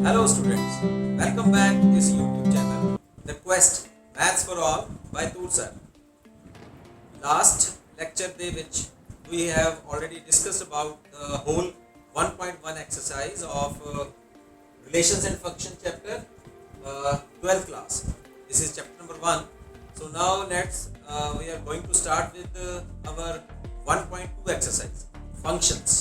Hello students, welcome back to this YouTube channel, The Quest Maths for All by Toor sir. Last lecture ਦੇ ਵਿੱਚ we have already discussed about the whole 1.1 exercise of relations and function chapter 12th class. This is chapter number 1. So now we are going to start with our 1.2 exercise, functions.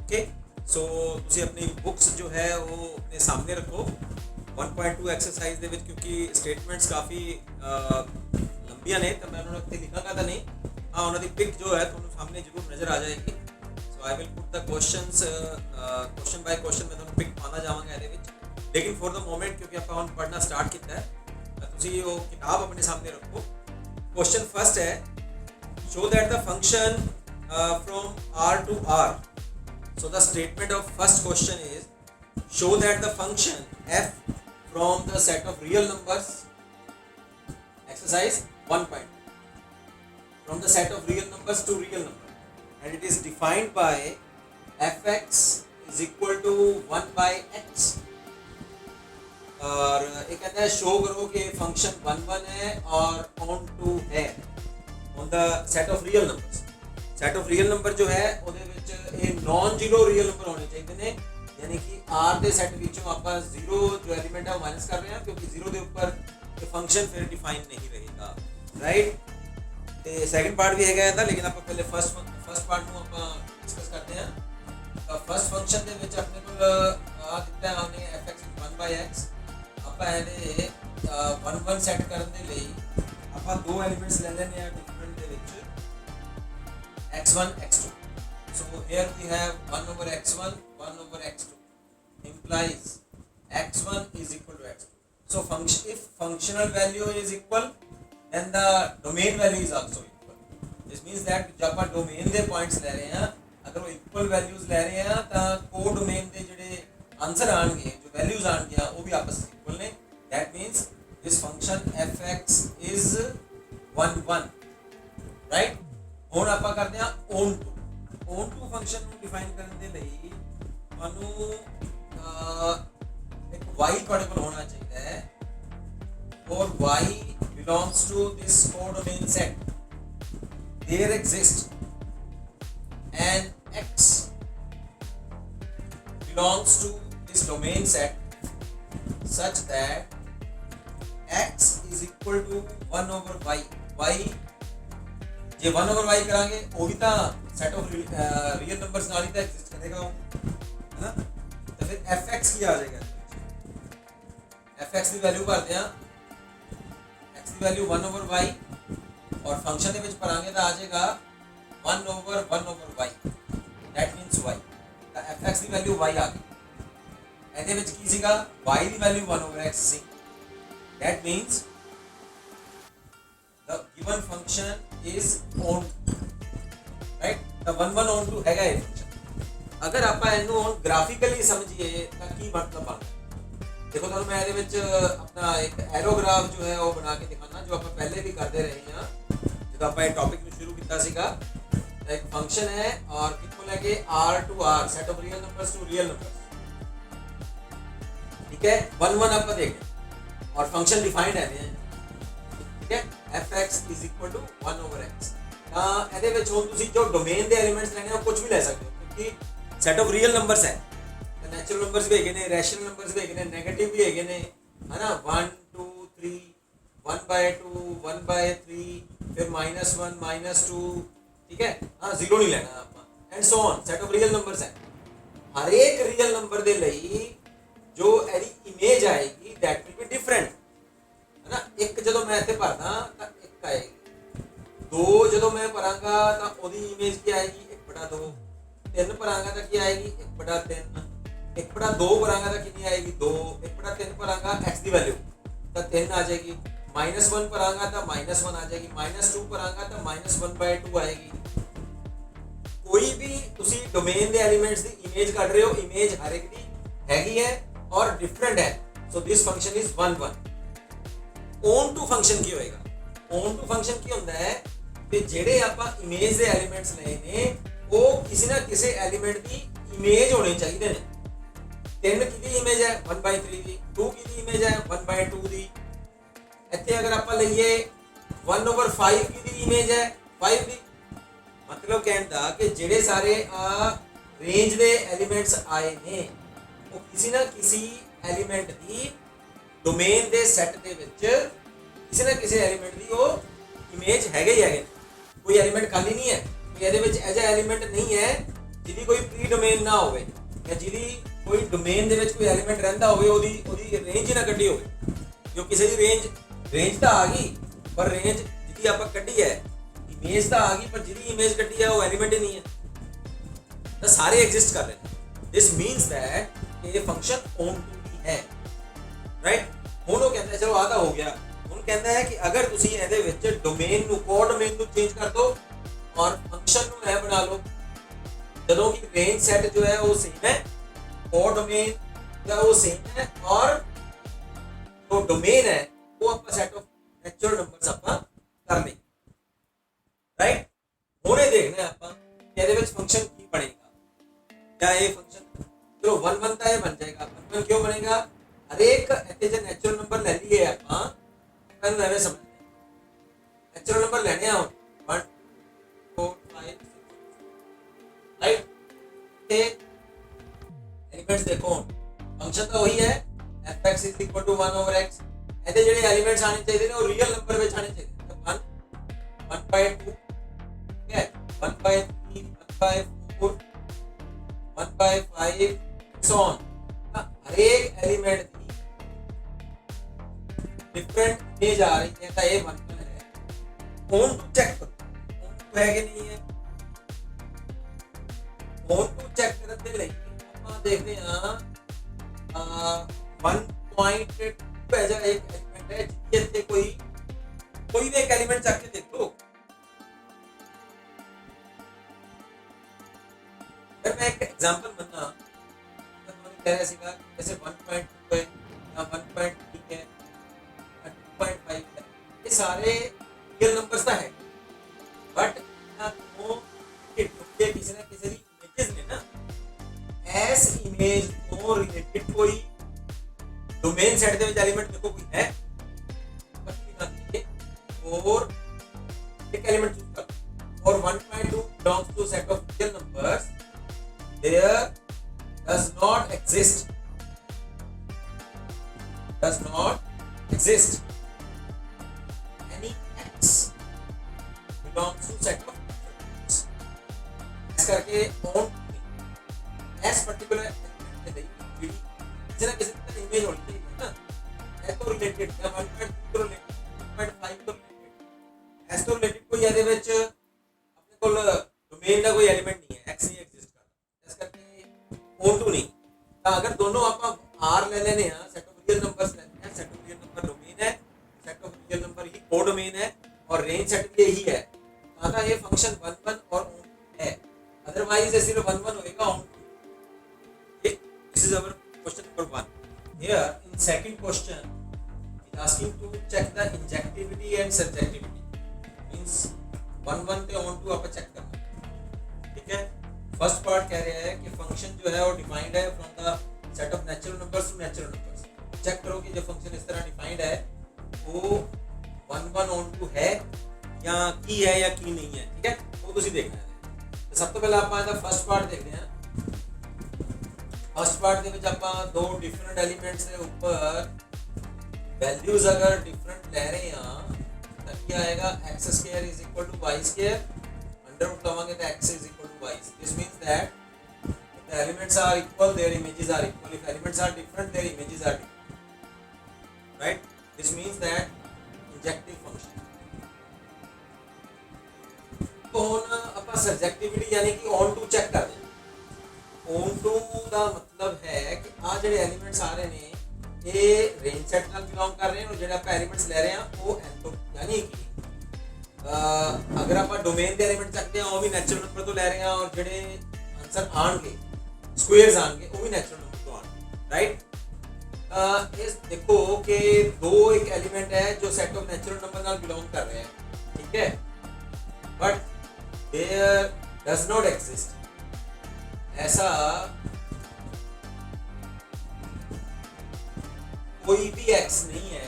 Okay. ਸੋ ਤੁਸੀਂ ਆਪਣੀ books ਜੋ ਹੈ ਉਹ ਆਪਣੇ ਸਾਹਮਣੇ ਰੱਖੋ 1.2 exercise ਦੇ ਵਿੱਚ ਕਿਉਂਕਿ ਸਟੇਟਮੈਂਟਸ ਕਾਫੀ ਲੰਬੀਆਂ ਨੇ ਤਾਂ ਮੈਂ ਉਹਨਾਂ ਨੂੰ ਇੱਥੇ ਲਿਖਾਂਗਾ ਤਾਂ ਨਹੀਂ ਹਾਂ ਉਹਨਾਂ ਦੀ ਪਿਕ ਜੋ ਹੈ ਤੁਹਾਨੂੰ ਸਾਹਮਣੇ ਜ਼ਰੂਰ ਨਜ਼ਰ ਆ ਜਾਏਗੀ so I will put the questions question by question ਮੈਂ ਤੁਹਾਨੂੰ ਪਿਕ ਪਾਉਂਦਾ ਜਾਵਾਂਗਾ ਇਹਦੇ ਵਿੱਚ ਲੇਕਿਨ ਫॉर द ਮੋਮੈਂਟ ਕਿਉਂਕਿ ਆਪਾਂ ਹੁਣ ਪੜ੍ਹਨਾ ਸਟਾਰਟ ਕੀਤਾ ਹੈ ਤੁਸੀਂ ਉਹ ਕਿਤਾਬ ਆਪਣੇ ਸਾਹਮਣੇ ਰੱਖੋ ਕੁਐਸਚਨ ਫਸਟ ਹੈ show that the function from R to R. So the statement of first question is show that the function f from the set of real numbers exercise 1 point from the set of real numbers to real number and it is defined by fx is equal to 1 by x और ये कहता है show करो कि function 1 है और on to है on the set of real numbers set of real number ਜੋ ਹੈ ਉਹਦੇ ਵਿੱਚ ਇਹ ਨਾਨ ਜ਼ੀਰੋ ਰੀਅਲ ਨੰਬਰ ਹੋਣੇ ਚਾਹੀਦੇ ਨੇ ਯਾਨੀ ਕਿ r ਦੇ ਸੈੱਟ ਵਿੱਚੋਂ ਆਪਾਂ 0 ਜੋ ਐਲੀਮੈਂਟ ਹੈ ਉਹ ਮਾਈਨਸ ਕਰ ਰਹੇ ਹਾਂ ਕਿਉਂਕਿ 0 ਦੇ ਉੱਪਰ ਇਹ ਫੰਕਸ਼ਨ ਫਿਰ ਡਿਫਾਈਨ ਨਹੀਂ ਰਹੇਗਾ ਰਾਈਟ ਤੇ ਸੈਕੰਡ ਪਾਰਟ ਵੀ ਹੈਗਾ ਇਹਦਾ ਲੇਕਿਨ ਆਪਾਂ ਪਹਿਲੇ ਫਸਟ ਪਾਰਟ ਨੂੰ ਆਪਾਂ ਡਿਸਕਸ ਕਰਦੇ ਹਾਂ ਤਾਂ ਫਸਟ ਫੰਕਸ਼ਨ ਦੇ ਵਿੱਚ ਆਪਣੇ ਕੋਲ ਆ ਦਿੱਤਾ ਹੈ ਉਹਨੇ fx 1/x ਆਪਾਂ ਇਹਦੇ 1 ਸੈੱਟ ਕਰਨ ਦੇ ਲਈ ਆਪਾਂ ਦੋ ਐਲੀਮੈਂਟਸ ਲੈ ਲੈਣੇ ਆ ਡਿਫਰੈਂਟ ਦੇ ਵਿੱਚ x1 x2 so here we have 1 over x1 1 over x2 implies x1 is equal to x2 so if functional value is equal then the domain value is also equal this means that जब आप domain ਦੇ points ਲੈ ਰਹੇ ਹਾਂ अगर वो equal values ਲੈ ਰਹੇ ਹਾਂ ਤਾਂ co-domain ਦੇ ਜਿਹੜੇ answer ਆਣਗੇ जो values ਆਣਗੀਆਂ ਉਹ ਵੀ ਆਪਸ ਵਿੱਚ equal ਨੇ that means this function fx is 1 1 right ਹੁਣ ਆਪਾਂ ਕਰਦੇ ਹਾਂ on to ਫੰਕਸ਼ਨ ਨੂੰ ਡਿਫਾਈਨ ਕਰਨ ਦੇ ਲਈ ਤੁਹਾਨੂੰ ਇੱਕ y ਤੁਹਾਡੇ ਕੋਲ ਹੋਣਾ ਚਾਹੀਦਾ ਹੈ ਔਰ y belongs to this codomain set there exists and x belongs to this domain set such that x is equal to 1 over y ਜੇ 1 over y ਕਰਾਂਗੇ ਉਹ ਵੀ ਤਾਂ ਸੈਟ ਆਫ ਰੀਅਲ ਨੰਬਰਸ ਨਾਲ ਹੀ ਤਾਂ ਐਗਜ਼ਿਸਟ ਕਰੇਗਾ ਉਹ ਹੈਨਾ ਤਾਂ ਫਿਰ fx ਕੀ ਆ ਜਾਏਗਾ fx ਦੀ ਵੈਲਿਊ ਭਰਦੇ ਆ x ਦੀ ਵੈਲਿਊ 1 over y ਔਰ ਫੰਕਸ਼ਨ ਦੇ ਵਿੱਚ ਭਰਾਂਗੇ ਤਾਂ ਆ ਜਾਏਗਾ 1 over y that means y ਤਾਂ fx ਦੀ ਵੈਲਿਊ y ਆ ਗਈ ਇਹਦੇ ਵਿੱਚ ਕੀ ਸੀਗਾ y the value 1 over x C that means the given function is on right the 1 1 on to ਹੈਗਾ ਇਹ ਫੰਕਸ਼ਨ ਅਗਰ ਆਪਾਂ ਇਹਨੂੰ ਹੁਣ ਗ੍ਰਾਫਿਕਲੀ ਸਮਝੀਏ ਤਾਂ ਕੀ ਮਤਲਬ ਬਣਦਾ ਦੇਖੋ ਤੁਹਾਨੂੰ ਮੈਂ ਇਹਦੇ ਵਿੱਚ ਆਪਣਾ ਇੱਕ ਐਰੋਗ੍ਰਾਫ ਜੋ ਹੈ ਉਹ ਬਣਾ ਕੇ ਦਿਖਾਣਾ ਜੋ ਆਪਾਂ ਪਹਿਲੇ ਵੀ ਕਰਦੇ ਰਹੇ ਹਾਂ ਜਦੋਂ ਆਪਾਂ ਇਹ ਟੌਪਿਕ ਨੂੰ ਸ਼ੁਰੂ ਕੀਤਾ ਸੀਗਾ ਤਾਂ ਇੱਕ ਫੰਕਸ਼ਨ ਹੈ ਔਰ ਕਿੱਥੋਂ ਲੈ ਕੇ r to r set of real numbers to real numbers ਠੀਕ ਹੈ 1 1 ਆਪਾਂ ਦੇਖਦੇ ਔਰ ਫੰਕਸ਼ਨ ਡਿਫਾਈਨਡ ਹੈ ਠੀਕ ਹੈ fx is equal to 1 over x ਤਾਂ ਇਹਦੇ ਵਿੱਚ ਹੁਣ ਤੁਸੀਂ ਜੋ ਡੋਮੇਨ ਦੇ ਐਲੀਮੈਂਟਸ ਲੈਣੇ ਉਹ ਕੁਝ ਵੀ ਲੈ ਸਕਦੇ ਹੋ ਕਿਉਂਕਿ ਸੈਟ ਆਫ ਰੀਅਲ ਨੰਬਰਸ ਹੈ ਤਾਂ ਨੈਚੁਰਲ ਨੰਬਰਸ ਵੀ ਹੈਗੇ ਨੇ ਰੈਸ਼ਨਲ ਨੰਬਰਸ ਵੀ ਹੈਗੇ ਨੇ 네ਗੇਟਿਵ ਵੀ ਹੈਗੇ ਨੇ ਹਨਾ 1 2 3 1/2 1/3 ਫਿਰ -1 -2 ਠੀਕ ਹੈ ਹਾਂ 0 ਨਹੀਂ ਲੈਣਾ ਆਪਾਂ and so on set of real numbers ਹੈ ਹਰ ਇੱਕ ਰੀਅਲ ਨੰਬਰ ਦੇ ਲਈ ਜੋ ਇਹਦੀ ਇਮੇਜ ਆਏਗੀ ਦੈਟ ਵਿਲ ਬੀ ਡਿਫਰੈਂਟ ਨਾ ਇੱਕ ਜਦੋਂ ਮੈਂ ਇੱਥੇ ਭਰਦਾ ਤਾਂ ਇੱਕ ਆਏਗੀ ਦੋ ਜਦੋਂ ਮੈਂ ਭਰਾਂਗਾ ਤਾਂ ਉਹਦੀ ਇਮੇਜ ਕੀ ਆਏਗੀ 1/2 3 ਭਰਾਂਗਾ ਤਾਂ ਕੀ ਆਏਗੀ 1/3 1/2 ਭਰਾਂਗਾ ਤਾਂ ਕਿੰਨੀ ਆਏਗੀ 2 1/3 ਭਰਾਂਗਾ x ਦੀ ਵੈਲਿਊ ਤਾਂ 3 ਆ ਜਾਏਗੀ -1 ਭਰਾਂਗਾ ਤਾਂ -1 ਆ ਜਾਏਗੀ -2 ਭਰਾਂਗਾ ਤਾਂ -1/2 ਆਏਗੀ ਕੋਈ ਵੀ ਤੁਸੀਂ ਡੋਮੇਨ ਦੇ ਐਲੀਮੈਂਟਸ ਦੀ ਇਮੇਜ ਕੱਢ ਰਹੇ ਹੋ ਇਮੇਜ ਹਰ ਇੱਕ ਦੀ ਹੈਗੀ ਹੈ ਔਰ ਡਿਫਰੈਂਟ ਹੈ so this function is 1 1 on to function ਕੀ ਹੋਏਗਾ on to ਫੰਕਸ਼ਨ ਕੀ ਹੁੰਦਾ ਹੈ ਕਿ ਜਿਹੜੇ ਆਪਾਂ ਇਮੇਜ ਦੇ ਐਲੀਮੈਂਟਸ ਲਏ ਨੇ ਉਹ ਕਿਸੇ ਨਾ ਕਿਸੇ ਐਲੀਮੈਂਟ ਦੀ ਇਮੇਜ ਹੋਣੇ ਚਾਹੀਦੇ ਨੇ 3 ਕਿਹਦੀ ਇਮੇਜ ਹੈ 1/3 ਦੀ, 2 ਕਿਹਦੀ ਇਮੇਜ ਹੈ 1/2 ਦੀ। ਇੱਥੇ ਅਗਰ ਆਪਾਂ ਲਈਏ 1/5 ਕਿਹਦੀ ਇਮੇਜ ਹੈ 5 ਦੀ। ਮਤਲਬ ਕਹਿੰਦਾ ਕਿ ਜਿਹੜੇ ਸਾਰੇ ਰੇਂਜ ਦੇ ਐਲੀਮੈਂਟਸ ਆਏ ਨੇ ਉਹ ਕਿਸੇ ਨਾ ਕਿਸੇ ਐਲੀਮੈਂਟ ਦੀ ਡੋਮੇਨ ਦੇ ਸੈੱਟ ਦੇ ਵਿੱਚ ਕਿਸੇ ਨਾ ਕਿਸੇ ਐਲੀਮੈਂਟ ਦੀ ਉਹ ਇਮੇਜ ਹੈਗੇ ਹੀ ਹੈਗੇ। ਕੋਈ ਐਲੀਮੈਂਟ ਖਾਲੀ ਨਹੀਂ ਹੈ, ਕੋਈ ਇਹਦੇ ਵਿੱਚ ਐਜਾ ਐਲੀਮੈਂਟ ਨਹੀਂ ਹੈ ਜਿਹਦੀ ਕੋਈ ਪ੍ਰੀ ਡੋਮੇਨ ਨਾ ਹੋਵੇ ਜਾਂ ਜਿਹਦੀ ਕੋਈ ਡੋਮੇਨ ਦੇ ਵਿੱਚ ਕੋਈ ਐਲੀਮੈਂਟ ਰਹਿੰਦਾ ਹੋਵੇ ਉਹਦੀ ਰੇਂਜ ਹੀ ਨਾ ਕੱਢੀ ਹੋਵੇ। ਜੋ ਕਿਸੇ ਦੀ ਰੇਂਜ ਤਾਂ ਆ ਗਈ ਪਰ ਰੇਂਜ ਜਿਹਦੀ ਆਪਾਂ ਕੱਢੀ ਹੈ ਇਮੇਜ ਤਾਂ ਆ ਗਈ ਪਰ ਜਿਹਦੀ ਇਮੇਜ ਕੱਢੀ ਹੈ ਉਹ ਐਲੀਮੈਂਟ ਹੀ ਨਹੀਂ ਹੈ, ਤਾਂ ਸਾਰੇ ਐਗਜ਼ਿਸਟ ਕਰ ਰਹੇ ਨੇ। ਦਿਸ ਮੀਨਸ ਦੈਟ ਇਹ ਫੰਕਸ਼ਨ ਓਨ ਟੂ ਵੀ ਹੈ, ਰਾਈਟ। ਹੁਣ ਉਹ ਕਹਿੰਦਾ ਚਲੋ ਆਹ ਤਾਂ ਹੋ ਗਿਆ। ਹੁਣ ਕਹਿੰਦਾ ਹੈ ਕਿ ਅਗਰ ਤੁਸੀਂ ਇਹਦੇ ਵਿੱਚ ਡੋਮੇਨ ਨੂੰ ਕੋਡੋਮੇਨ ਨੂੰ ਚੇਂਜ ਕਰ ਦੋ ਔਰ ਫੰਕਸ਼ਨ ਨੂੰ ਇਹ ਬਣਾ ਲਓ ਜਦੋਂ ਕਿ ਰੇਂਜ ਸੈਟ ਜੋ ਹੈ ਉਹ ਸੇਮ ਹੈ, ਕੋਡੋਮੇਨ जो है वो सेम है और जो डोमेन है वो आपका सेट ऑफ नेचुरल नंबर्स आपका कर लेंगे, राइट। होने देखना है आपका कि ਇਹਦੇ ਵਿੱਚ फंक्शन की बनेगा, क्या ये फंक्शन जो 1 बनता है बन जाएगा। 1 क्यों बनेगा, हर एक ਇੱਥੇ ਜੇ नेचुरल नंबर ਲੈ ਲਈਏ ਆਪਾਂ ਇਹਨੂੰ ਐਵੇਂ ਸਮਝਦੇ ਹਾਂ। नेचुरल नंबर ਲੈਣੇ ਆ 1 4 5 6 राइट। ਤੇ एलिमेंट्स देखो फंक्शन तो वही है fx = 1 over x। ਇਹਦੇ ਜਿਹੜੇ ਐਲੀਮੈਂਟਸ ਆਣੇ ਚਾਹੀਦੇ ਨੇ ਉਹ ਰੀਅਲ ਨੰਬਰ ਵਿੱਚ ਆਣੇ ਚਾਹੀਦੇ ਨੇ। 1 1/2 ਠੀਕ ਹੈ 1/3 1/4 1/5 so on। हर एक एलिमेंट की डिफरेंट इमेज आ रही है, तो ये 1 है। ऑन टू चेक करो ऑन टू है कि नहीं है। ऑन टू चेक करने ਦੇ ਲਈ ਆਪਾਂ ਦੇਖਦੇ ਹਾਂ 1.2 ਹੈ ਜਾਂ ਇੱਕ ਐਲੀਮੈਂਟ ਹੈ ਜਿੱਥੇ ਕੋਈ ਵੀ ਇੱਕ ਐਲੀਮੈਂਟ ਚੱਕ ਕੇ ਦੇਖ ਲਓ। अगर मैं एक एग्जांपल बनना मैं तुम्हें कह रहा सीगा जैसे 1.2 है या 1.3 है 2.5 है, ये सारे रियल नंबर्स तो है बट वो किसी ना किसी इमेजेस में ना एस इमेज को रिलेटेड कोई डोमेन सेट ਦੇ ਵਿੱਚ एलिमेंट देखो कोई है और एक एलिमेंट चूज कर और 1.2 belongs to set of real numbers, there does not exist any x belongs to set of numbers। इस करके on s particular element के लिए जरा किसी तरह इमेज होनी चाहिए ना, s तो रिलेटेड या 1.2 तो रिलेटेड 1.5 तो रिलेटेड s तो रिलेटेड कोई ਇਹਦੇ ਵਿੱਚ ਆਪਣੇ ਕੋਲ ਡੋਮੇਨ ਦਾ ਕੋਈ ਐਲੀਮੈਂਟ ਨਹੀਂ ਹੈ, x ਨਹੀਂ ਐਗਜ਼ਿਸਟ करता। इस करके on to नहीं, ਤਾਂ ਅਗਰ ਦੋਨੋਂ ਆਪਾਂ r ਲੈ ਲੈਨੇ ਆ ਸੈਟ ਆਫ ਰੀਅਲ ਨੰਬਰਸ ਲੈਨੇ ਆ, set of real number domain ਹੈ, ਸੈਟ ਆਫ ਰੀਅਲ ਨੰਬਰ ਹੀ ਕੋਡੋਮੇਨ है और रेंज सेट भी यही है, ਤਾਂ ये फंक्शन 1 1 और on है। अदरवाइज ये सिर्फ 1 1 होएगा on to। This is our question number 1। Here in second question it asking to check the injectivity and subjectivity, means 1 1 पे on to आप चेक करना, ठीक है। फर्स्ट पार्ट कह रहा है कि फंक्शन जो है वो डिफाइंड है from the set of natural numbers to natural numbers. Check करो कि जो फंक्शन इस तरह डिफाइंड है वो 1 1 on to है या की है या की नहीं है, ठीक है, वो ਤੁਸੀਂ ਦੇਖਣਾ ਹੈ। तो सब तो पहले ਆਪਾਂ ਇਹਦਾ ਫਸਟ ਪਾਰਟ ਦੇਖਦੇ ਹਾਂ। फर्स्ट पार्ट ਦੇ ਵਿੱਚ ਆਪਾਂ ਦੋ ਡਿਫਰੈਂਟ ਐਲੀਮੈਂਟਸ ਦੇ ਉੱਪਰ ਵੈਲਿਊਜ਼ ਅਗਰ ਡਿਫਰੈਂਟ ਲੈ ਰਹੇ ਹਾਂ ਤਾਂ ਕੀ ਆਏਗਾ x square = y square, under root लवांगे तो x = y। This means that if the elements are equal their images are equal, if elements are different their images are different, right। This means that injective function. तो ਹੁਣ ਆਪਾਂ ਸਬਜੈਕਟਿਵਿਟੀ यानी कि on to check कर दें। On to ਦਾ मतलब है कि ਆ ਜਿਹੜੇ ਐਲੀਮੈਂਟਸ ਆ ਰਹੇ ਨੇ ਇਹ ਰੇਂਜ ਸੈਟ ਨਾਲ ਬਿਲੋਂਗ ਕਰ ਰਹੇ ਨੇ, ਔਰ ਜਿਹੜੇ ਆਪਾਂ ਐਲੀਮੈਂਟਸ ਲੈ ਰਹੇ ਹਾਂ ਉਹ n यानी कि अगर आप डोमेन के एलिमेंट चकते हैं वो भी नेचुरल नंबर तो ले रहे हैं और जेडे आंसर आएंगे स्क्वायर्स आएंगे वो भी नेचुरल नंबर तो आएंगे, राइट। इस देखो कि दो एक एलिमेंट है जो सेट ऑफ नेचुरल नंबर नाल बिलोंग कर रहे हैं, ठीक है, but there does not exist ऐसा कोई भी x नहीं है,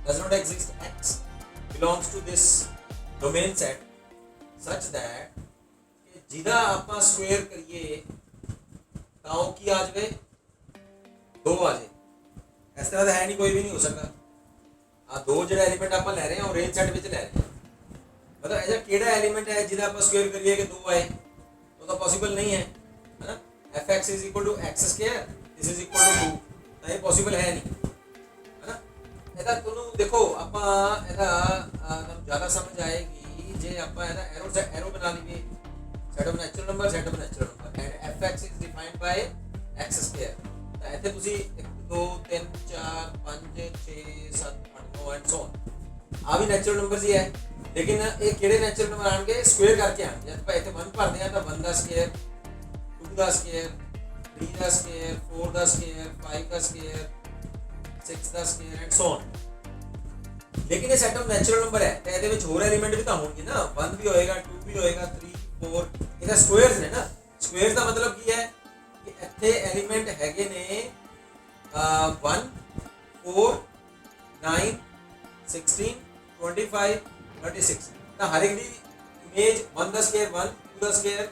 does not exist x belongs to this domain set such that ਜਿਹਦਾ ਆਪਾਂ ਸਕੁਏਅਰ ਕਰੀਏ ਤਾਂ ਉਹ ਕੀ ਆ ਜਾਵੇ 2 ਆ ਜਾਏ। ਇਸ ਤਰ੍ਹਾਂ ਦਾ ਹੈ ਨਹੀਂ, ਕੋਈ ਵੀ ਨਹੀਂ ਹੋ ਸਕਦਾ। ਆ ਦੋ ਜਿਹੜਾ ਐਲੀਮੈਂਟ ਆਪਾਂ ਲੈ ਰਹੇ ਹਾਂ ਉਹ ਰੇਂਜ ਸੈੱਟ ਵਿੱਚ ਲੈ ਰਹੇ ਹਾਂ, ਮਤਲਬ ਇਹਦਾ ਕਿਹੜਾ ਐਲੀਮੈਂਟ ਹੈ ਜਿਹਦਾ ਆਪਾਂ ਸਕੁਏਅਰ ਕਰੀਏ ਕਿ 2 ਆਏ, ਉਹ ਤਾਂ ਪੋਸੀਬਲ ਨਹੀਂ ਹੈ ਨਾ। fx is equal to x square, this is equal to 2, ਤਾਂ ਇਹ ਪੋਸੀਬਲ ਹੈ ਨਹੀਂ ਹੈ ਨਾ। ਇਹਦਾ ਤੁਹਾਨੂੰ ਦੇਖੋ ਆਪਾਂ ਇਹਦਾ ਤੁਹਾਨੂੰ ਜ਼ਿਆਦਾ ਸਮਝ ਆਏਗੀ ਜੇ ਆਪਾਂ ਇਹਦਾ ਐਰੋ ਬਣਾ ਲਈਏ, set of natural number and fx is defined by x square। ਤਾਂ ਇੱਥੇ ਤੁਸੀਂ 1 2 3 4 5 6 7 8 9 ਐਂਡ ਸੋ ਔਨ ਆ ਵੀ ਨੈਚੁਰਲ ਨੰਬਰਸ ਹੀ ਹੈ, ਲੇਕਿਨ ਇਹ ਕਿਹੜੇ ਨੈਚੁਰਲ ਨੰਬਰ ਆਣਗੇ ਸਕੁਏਅਰ ਕਰਕੇ ਆਣਗੇ। ਜਦ ਆਪਾਂ ਇੱਥੇ 1 ਭਰਦੇ ਆ ਤਾਂ 1 ਦਾ ਸਕੁਏਅਰ, 2 ਦਾ ਸਕੁਏਅਰ, 3 ਦਾ ਸਕੁਏਅਰ, 4 ਦਾ ਸਕੁਏਅਰ, 5 ਦਾ ਸਕੁਏਅਰ, 6 ਦਾ ਸਕੁਏਅਰ ਐਂਡ ਸੋ ਔਨ। ਲੇਕਿਨ ਇਹ ਸੈਟ ਆਫ ਨੈਚੁਰਲ ਨੰਬਰ ਹੈ ਤੇ ਇਹਦੇ ਵਿੱਚ ਹੋਰ ਐਲੀਮੈਂਟ ਵੀ ਤਾਂ ਹੋਣਗੇ ਨਾ, 1 ਵੀ ਹੋਏਗਾ, 2 ਵੀ ਹੋਏਗਾ, 3 4, ਇਹਦਾ ਸਕੁਏਅਰਸ ਨੇ ਨਾ। ਸਕੁਏਅਰਸ ਦਾ ਮਤਲਬ ਕੀ ਹੈ ਕਿ ਇੱਥੇ ਐਲੀਮੈਂਟ ਹੈਗੇ ਨੇ 1 4 9 16 25 36, ਤਾਂ ਹਰ ਇੱਕ ਦੀ ਇਮੇਜ 1 ਦਾ ਸਕੁਏਅਰ 1, 2 ਦਾ ਸਕੁਏਅਰ,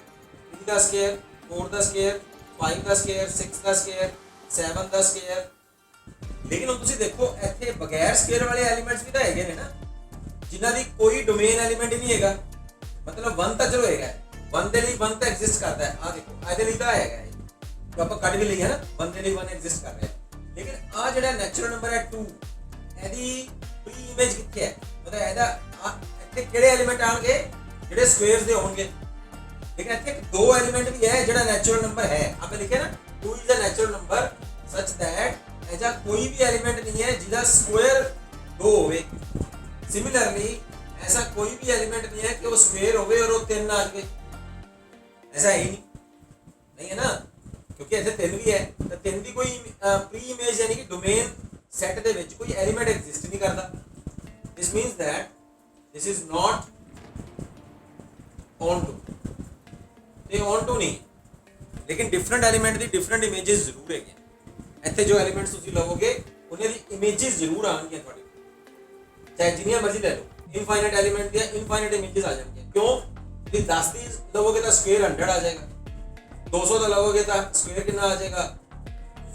3 ਦਾ ਸਕੁਏਅਰ, 4 ਦਾ ਸਕੁਏਅਰ, 5 ਦਾ ਸਕੁਏਅਰ, 6 ਦਾ ਸਕੁਏਅਰ, 7 ਦਾ ਸਕੁਏਅਰ। ਲੇਕਿਨ ਹੁਣ ਤੁਸੀਂ ਦੇਖੋ ਇੱਥੇ ਬਗੈਰ ਸਕੁਏਅਰ ਵਾਲੇ ਐਲੀਮੈਂਟਸ ਵੀ ਤਾਂ ਹੈਗੇ ਨੇ ਨਾ, ਜਿਨ੍ਹਾਂ ਦੀ ਕੋਈ ਡੋਮੇਨ ਐਲੀਮੈਂਟ ਹੀ ਨਹੀਂ ਹੈਗਾ। ਮਤਲਬ 1 ਤਾਂ ਚਲੋ ਹੈਗਾ, 1 ਦੇ ਲਈ 1 ਤਾਂ ਐਗਜ਼ਿਸਟ ਕਰਦਾ ਹੈ। ਆ ਦੇਖੋ ਇਹਦੇ ਲਈ ਤਾਂ ਹੈਗਾ ਇਹ, ਜੋ ਆਪਾਂ ਕੱਢ ਵੀ ਲਈਏ ਨਾ 1 ਦੇ ਲਈ 1 ਐਗਜ਼ਿਸਟ ਕਰ ਰਿਹਾ ਹੈ। ਲੇਕਿਨ ਆ ਜਿਹੜਾ ਨੈਚੁਰਲ ਨੰਬਰ ਹੈ 2, ਇਹਦੀ ਪ੍ਰੀ ਇਮੇਜ ਕਿੱਥੇ ਹੈ, ਮਤਲਬ ਇਹਦਾ ਇੱਥੇ ਕਿਹੜੇ ਐਲੀਮੈਂਟ ਆਣਗੇ ਜਿਹੜੇ ਸਕੁਏਅਰਸ ਦੇ ਹੋਣਗੇ। ਲੇਕਿਨ ਇੱਥੇ ਇੱਕ 2 ਐਲੀਮੈਂਟ ਵੀ ਹੈ ਜਿਹੜਾ ਨੈਚੁਰਲ ਨੰਬਰ ਹੈ। ਆਪੇ ਲਿਖਿਆ ਨਾ 2 ਇਜ਼ ਅ ਨੈਚੁਰਲ ਨੰਬਰ ਸੱਚ ਦੈਟ ਐਜਾ ਕੋਈ ਵੀ ਐਲੀਮੈਂਟ ਨਹੀਂ ਹੈ ਜਿਹਦਾ ਸਕੁਏਅਰ 2 ਹੋਵੇ। ਸਿਮਿਲਰਲੀ ऐसा कोई भी एलिमेंट नहीं है कि वो स्क्वायर होवे और वो 3 आ जाए, ऐसा है ही नहीं है ना, क्योंकि ऐसे 3 भी है तो 3 की कोई प्री इमेज यानी कि डोमेन सेट दे विच कोई एलिमेंट एग्जिस्ट नहीं करता। This means that this is not onto, ये ऑन टू नहीं, लेकिन different element the different images जरूर है। ਇੱਥੇ जो एलिमेंट्स ਤੁਸੀਂ ਲਵੋਗੇ ਉਹਨਾਂ ਦੀ ਇਮੇजेस ਜ਼ਰੂਰ ਆਣਗੀਆਂ ਤੁਹਾਡੇ, ਚਾਹੇ ਜਿੰਨੀਆਂ ਮਰਜ਼ੀ ਲੈ ਲਓ। इनफाइनाइट एलिमेंट दिया इनफाइनाइट इमेजेस आ जाएंगे। क्यों? यदि 10 दी लोगे तो स्क्वायर 100 आ जाएगा, 200 का लोगे तो स्क्वायर कितना आ जाएगा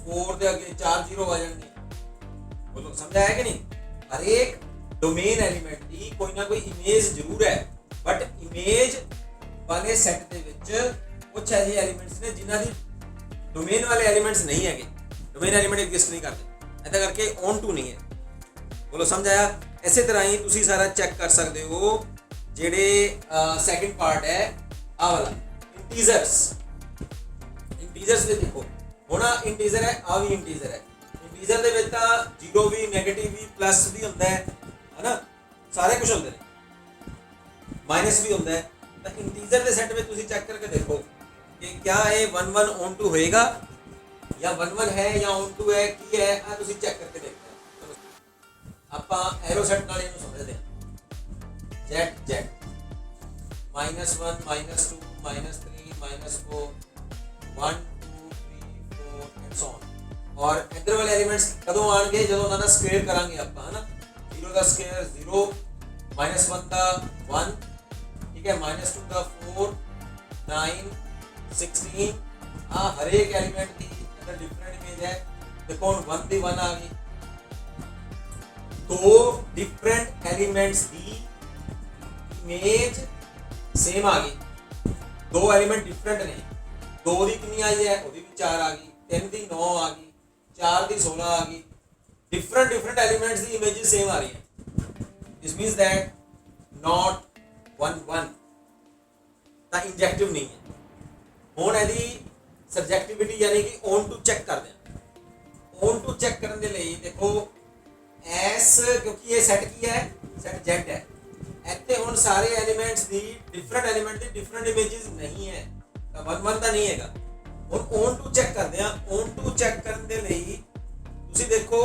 4 के आगे 4 जीरो आ जाएंगे। बोलो समझ आया कि नहीं? हर एक डोमेन एलिमेंट की कोई ना कोई इमेज जरूर है, बट इमेज वाले सेट दे विच कुछ ऐसे एलिमेंट्स ने जिन्हां दी डोमेन वाले एलिमेंट्स नहीं है, डोमेन एलिमेंट एग्जिस्ट नहीं करते, ऐसा करके ऑन टू नहीं है। बोलो समझ आया? ਇਸੇ ਤਰ੍ਹਾਂ ਹੀ ਤੁਸੀਂ ਸਾਰਾ ਚੈੱਕ ਕਰ ਸਕਦੇ ਹੋ ਜਿਹੜੇ ਸੈਕਿੰਡ ਪਾਰਟ ਹੈ ਆ ਵਾਲਾ ਇੰਟੀਜ਼ਰਸ ਦੇ। ਦੇਖੋ ਹੁਣ ਇੰਟੀਜ਼ਰ ਹੈ, ਆ ਵੀ ਇੰਟੀਜ਼ਰ ਹੈ। ਇੰਟੀਜ਼ਰ ਦੇ ਵਿੱਚ ਤਾਂ 0 ਵੀ, ਨੈਗੇਟਿਵ ਵੀ, ਪਲੱਸ ਵੀ ਹੁੰਦਾ ਹੈ ਨਾ, ਸਾਰੇ ਕੁਝ ਹੁੰਦੇ ਨੇ, ਮਾਈਨਸ ਵੀ ਹੁੰਦਾ ਹੈ। ਤਾਂ ਇੰਟੀਜ਼ਰ ਦੇ ਸੈੱਟ ਵਿੱਚ ਤੁਸੀਂ ਚੈੱਕ ਕਰਕੇ ਦੇਖੋ ਕਿ ਕਿਆ ਇਹ 1 1 ਔਨ ਟੂ ਹੋਏਗਾ ਜਾਂ 1 1 ਹੈ ਜਾਂ ਔਨ ਟੂ ਹੈ, ਕੀ ਹੈ, ਆ ਤੁਸੀਂ ਚੈੱਕ ਕਰਕੇ ਦੇਖੋ। ਆਪਾਂ ਐਰੋ ਸੈਟ ਨਾਲ ਇਹਨੂੰ ਸਮਝਦੇ ਹਾਂ, z z -1 -2 -3 -4 1 2 3 4 and so on. ਔਰ ਇੱਧਰ ਵਾਲੇ ਐਲੀਮੈਂਟਸ ਕਦੋਂ ਆਣਗੇ? ਜਦੋਂ ਉਹਨਾਂ ਦਾ ਸਕੁਏਅਰ ਕਰਾਂਗੇ ਆਪਾਂ, ਹੈ ਨਾ। 0 ਦਾ ਸਕੁਏਅਰ 0, -1 ਦਾ 1, ਠੀਕ ਹੈ, -2 ਦਾ 4 9 16। ਆ ਹਰ ਇੱਕ ਐਲੀਮੈਂਟ ਦੀ ਅੰਦਰ ਡਿਫਰੈਂਟ ਇਮੇਜ ਹੈ। ਦੇਖੋ ਹੁਣ 1 ਦੀ 1 ਆ ਗਈ, 2 डिफरेंट एलिमेंट्स की इमेज सेम आ गई। 2 एलिमेंट डिफरेंट ने, 2 दी कितनी आई है, वो भी 4 आ गई, 3 दी 9 आ गई, 4 दी 16 आ गई। डिफरेंट एलिमेंट्स की इमेजेस सेम आ रही है। दिस मींस दैट नॉट 1 1 ता इंजेक्टिव नहीं है। हुण इहदी सब्जेक्टिविटी यानी कि ऑन टू चेक करते हैं। ऑन टू चेक करने के लिए देखो एस, क्योंकि ये सेट की है, सेट जेड है, ਇੱਥੇ ਹੁਣ ਸਾਰੇ ਐਲੀਮੈਂਟਸ ਦੀ ਡਿਫਰੈਂਟ ਐਲੀਮੈਂਟ ਦੀ ਡਿਫਰੈਂਟ ਇਮੇजेस ਨਹੀਂ ਹੈ, ਤਾਂ 1 1 ਤਾਂ ਨਹੀਂ ਹੈਗਾ। ਹੁਣ ਔਨ ਟੂ ਚੈੱਕ ਕਰਦੇ ਆ। ਔਨ ਟੂ ਚੈੱਕ ਕਰਨ ਦੇ ਲਈ ਤੁਸੀਂ ਦੇਖੋ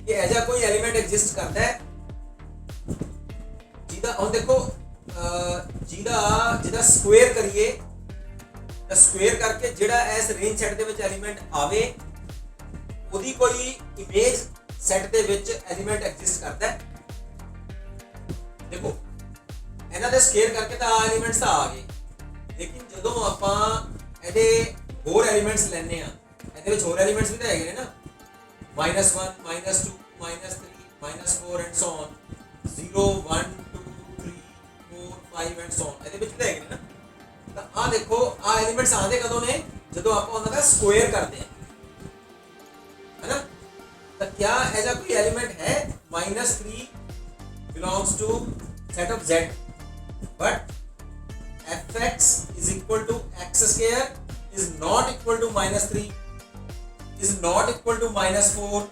ਕਿ ਐਜਾ ਕੋਈ ਐਲੀਮੈਂਟ ਐਗਜ਼ਿਸਟ ਕਰਦਾ ਹੈ ਜਿਹਦਾ, ਹੁਣ ਦੇਖੋ ਜਿਹਦਾ ਸਕੁਏਅਰ ਕਰੀਏ ਤਾਂ ਸਕੁਏਅਰ ਕਰਕੇ ਜਿਹੜਾ ਇਸ ਰੇਂਜ ਸੈੱਟ ਦੇ ਵਿੱਚ ਐਲੀਮੈਂਟ ਆਵੇ ਉਹਦੀ ਕੋਈ ਇਮੇਜ ਸੈੱਟ ਦੇ ਵਿੱਚ ਐਲੀਮੈਂਟ ਐਗਜ਼ਿਸਟ ਕਰਦਾ ਹੈ। ਦੇਖੋ ਇਹਨਾਂ ਦੇ ਸਕੁਏਅਰ ਕਰਕੇ ਤਾਂ ਆ ਐਲੀਮੈਂਟਸ ਤਾਂ ਆ ਗਏ, ਲੇਕਿਨ ਜਦੋਂ ਆਪਾਂ ਇਹਦੇ ਹੋਰ ਐਲੀਮੈਂਟਸ ਲੈਣੇ ਆ, ਇਹਦੇ ਵਿੱਚ ਹੋਰ ਐਲੀਮੈਂਟਸ ਵੀ ਤਾਂ ਹੈਗੇ ਨੇ ਨਾ, -1 -2 -3 -4 and so on, 0 1 2 3 4 5 and so on, ਇਹਦੇ ਵਿੱਚ ਤਾਂ ਹੈਗੇ ਨੇ ਨਾ। ਤਾਂ ਆ ਦੇਖੋ ਆ ਐਲੀਮੈਂਟਸ ਆਉਂਦੇ ਕਦੋਂ ਨੇ, ਜਦੋਂ ਆਪਾਂ ਉਹਨਾਂ ਦਾ ਸਕੁਏਅਰ ਕਰਦੇ ਆ, है ना। तो क्या ऐसा कोई एलिमेंट है -3 belongs to set of z but fx is equal to x square is not equal to -3 is not equal to -4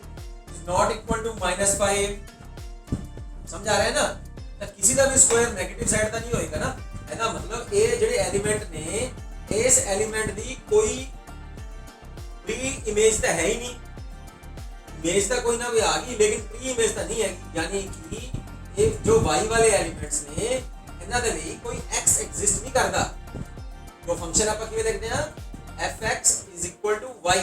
is not equal to -5, समझ आ रहा है ना। तो किसी का भी स्क्वायर नेगेटिव साइड का नहीं होएगा ना, ਇਹਦਾ मतलब ये ਜਿਹੜੇ एलिमेंट ने इस एलिमेंट ਦੀ कोई प्री इमेज तो है ही नहीं, इमेज तो कोई ना कोई आ गई लेकिन प्री इमेज तो नहीं है, यानी कि ये जो y वाले एलिमेंट्स ने इन्हां दे ਲਈ कोई x एग्जिस्ट नहीं करता। जो फंक्शन ਆਪਾਂ ਕਿਵੇਂ ਲਿਖਦੇ ਆ, fx y,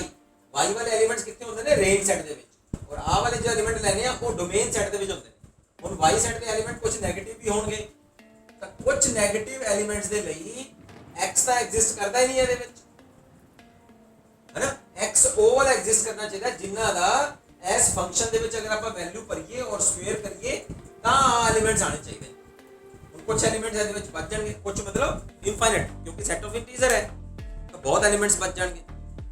y वाले एलिमेंट्स कितने ਹੁੰਦੇ ਨੇ, रेंज सेट ਦੇ ਵਿੱਚ, और ਆ वाले जो एलिमेंट ਲੈਣੇ ਆ ਉਹ ਡੋमेन सेट ਦੇ ਵਿੱਚ ਹੁੰਦੇ ਨੇ। ਹੁਣ y सेट ਦੇ एलिमेंट ਕੁਝ 네ਗੇਟਿਵ ਵੀ ਹੋਣਗੇ, ਤਾਂ ਕੁਝ 네ਗੇਟਿਵ एलिमेंट्स ਦੇ ਲਈ x ਤਾਂ ਐਗਜ਼ਿਸਟ ਕਰਦਾ ਹੀ ਨਹੀਂ ਇਹਦੇ ਵਿੱਚ, है ना। x ਉਹ ਵਾਲਾ ਐਗਜ਼ਿਸਟ ਕਰਨਾ ਚਾਹੀਦਾ ਜਿਨ੍ਹਾਂ ਦਾ ਇਸ ਫੰਕਸ਼ਨ ਦੇ ਵਿੱਚ ਅਗਰ ਆਪਾਂ ਵੈਲਿਊ ਭਰੀਏ ਔਰ ਸਕੁਏਅਰ ਕਰੀਏ ਤਾਂ ਐਲੀਮੈਂਟਸ ਆਣੇ ਚਾਹੀਦੇ। ਹੁਣ ਕੁਝ ਐਲੀਮੈਂਟਸ ਇਹਦੇ ਵਿੱਚ ਬਚ ਜਾਣਗੇ, ਕੁਝ ਮਤਲਬ ਇਨਫਾਈਨਾਈਟ, ਕਿਉਂਕਿ ਸੈਟ ਆਫ ਇੰਟੀਜਰ ਹੈ ਤਾਂ ਬਹੁਤ ਐਲੀਮੈਂਟਸ ਬਚ ਜਾਣਗੇ।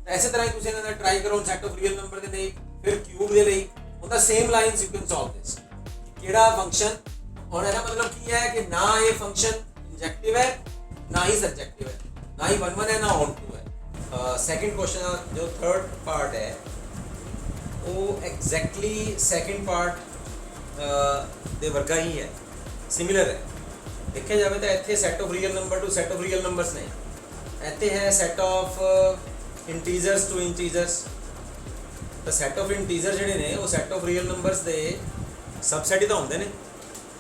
ਤਾਂ ਇਸੇ ਤਰ੍ਹਾਂ ਹੀ ਤੁਸੀਂ ਇਹਨਾਂ ਦਾ ਟਰਾਈ ਕਰੋ ਸੈਟ ਆਫ ਰੀਅਲ ਨੰਬਰ ਦੇ ਲਈ, ਫਿਰ ਕਿਊਬ ਦੇ ਲਈ, ਉਹਦਾ same lines you can solve this. ਕਿਹੜਾ ਫੰਕਸ਼ਨ, ਹੁਣ ਇਹਦਾ ਮਤਲਬ ਕੀ ਹੈ ਕਿ ਨਾ ਇਹ ਫੰਕਸ਼ਨ ਇੰਜੈਕਟਿਵ ਹੈ ਨਾ ਹੀ ਸਰਜੈਕਟਿਵ ਹੈ, ਨਾ ਹੀ 1 1 ਹੈ ਨਾ ऑन 2 है। सेकंड क्वेश्चन जो थर्ड पार्ट है वो एग्जैक्टली सेकंड पार्ट ਦੇ ਵਰਗਾ ਹੀ ਹੈ, ਸਿਮਿਲਰ ਹੈ। ਦੇਖਿਆ ਜਾਵੇ ਤਾਂ ਇੱਥੇ set of real number to set of real numbers ਨੇ, ਇੱਥੇ ਹੈ set of integers to integers. ਤਾਂ ਸੈਟ ਆਫ ਇੰਟੀਜਰ ਜਿਹੜੇ ਨੇ ਉਹ ਸੈਟ ਆਫ ਰੀਅਲ ਨੰਬਰਸ ਦੇ ਸਬਸੈਟ ਹੀ ਤਾਂ ਹੁੰਦੇ ਨੇ,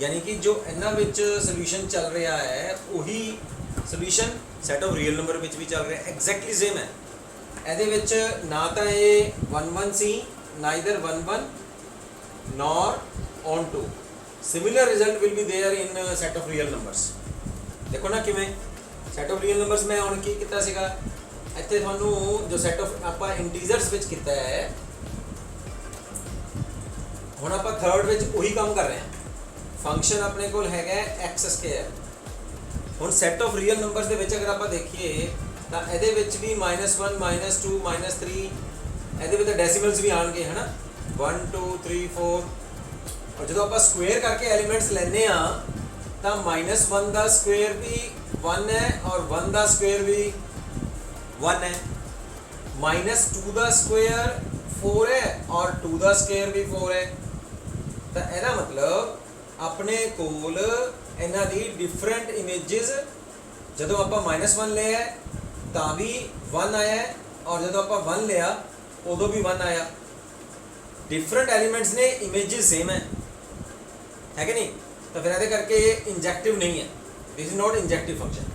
ਯਾਨੀ ਕਿ ਜੋ ਇਹਨਾਂ ਵਿੱਚ ਸੋਲੂਸ਼ਨ ਚੱਲ ਰਿਹਾ ਹੈ ਉਹੀ solution set of real number ਵਿੱਚ ਵੀ ਚੱਲ ਰਿਹਾ, ਐਗਜ਼ੈਕਟਲੀ ਸੇਮ ਹੈ। ਇਹਦੇ ਵਿੱਚ ਨਾ ਤਾਂ ਇਹ 1 1 ਸੀ, neither 1 1 nor on 2, similar result will be there in set of real numbers। ਦੇਖੋ ਨਾ ਕਿਵੇਂ set of real numbers ਮੈਂ ਹੁਣ ਕੀ ਕੀਤਾ ਸੀਗਾ, ਇੱਥੇ ਤੁਹਾਨੂੰ ਜੋ set of ਆਪਾਂ ਇੰਟੀਜਰਸ ਵਿੱਚ ਕੀਤਾ ਹੈ, ਹੁਣ ਆਪਾਂ ਥਰਡ ਵਿੱਚ ਉਹੀ ਕੰਮ ਕਰ ਰਹੇ ਹਾਂ। ਫੰਕਸ਼ਨ ਆਪਣੇ ਕੋਲ ਹੈਗਾ x ਸਕੁਅਰ, ਹੁਣ ਸੈਟ ਆਫ ਰੀਅਲ ਨੰਬਰਸ ਦੇ ਵਿੱਚ ਅਗਰ ਆਪਾਂ ਦੇਖੀਏ ਤਾਂ ਇਹਦੇ ਵਿੱਚ ਵੀ -1 -2 -3, ਇਹਦੇ ਵਿੱਚ ਡੈਸੀਮਲਸ ਵੀ ਆਣਗੇ, ਹੈ ਨਾ, 1 2 3 4। और जो ਆਪਾਂ स्क्वायर करके एलिमेंट्स लेने तो -1 का स्क्वायर भी 1 है और 1 का स्क्वायर भी 1 है, -2 का स्क्वायर 4 है और 2 का स्क्वायर भी 4 है। तो ਇਹਦਾ मतलब अपने कोल ਇਹਨਾਂ ਦੀ डिफरेंट इमेजेस, ਜਦੋਂ ਆਪਾਂ -1 ਲਿਆ ਤਾਂ भी 1 आया और ਜਦੋਂ ਆਪਾਂ 1 ਲਿਆ ਉਦੋਂ भी 1 आया। डिफरेंट एलिमेंट्स ने इमेजेस सेम है कि नहीं, तो फिर ऐसे करके ये इंजेक्टिव नहीं है, this is not injective function,